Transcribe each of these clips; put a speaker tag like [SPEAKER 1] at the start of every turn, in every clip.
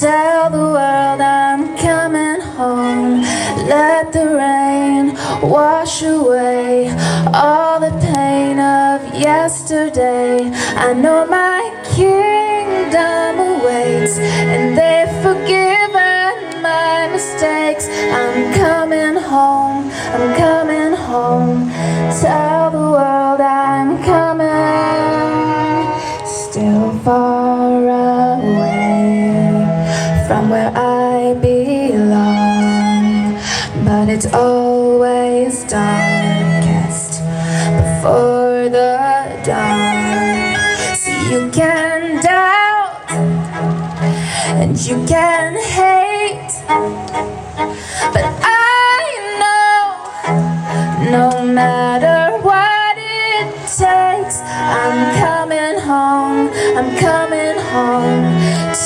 [SPEAKER 1] Tell the world I'm coming home. Let the rain wash away all the pain of yesterday. I know my kingdom awaits, and they've forgiven my mistakes. I'm coming home, I'm coming home. Tell the world I'm coming. Still far away from where I belong, but it's always darkest before the dawn. See, you can doubt and you can hate, but I know no matter what it takes, I'm coming home, I'm coming home.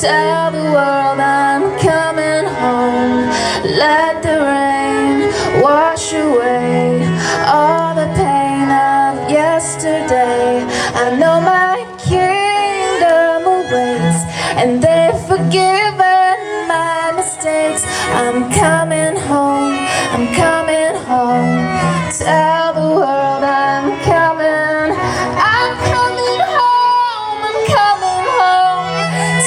[SPEAKER 1] Tell the world I'm coming home. Let the rain wash away all the pain of yesterday. I know my kingdom awaits, and they've forgiven my mistakes. I'm coming home, I'm coming home. Tell the world I'm coming. I'm coming home, I'm coming home.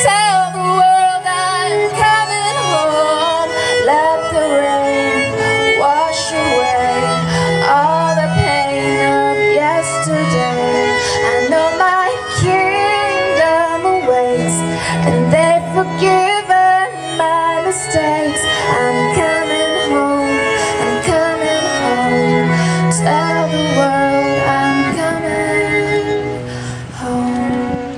[SPEAKER 1] Tell the world I'm coming home. Let the rain wash away all the pain of yesterday. I know my kingdom awaits, and they've forgiven my mistakes. I'm coming home, I'm coming home. Tell the world I'm coming home.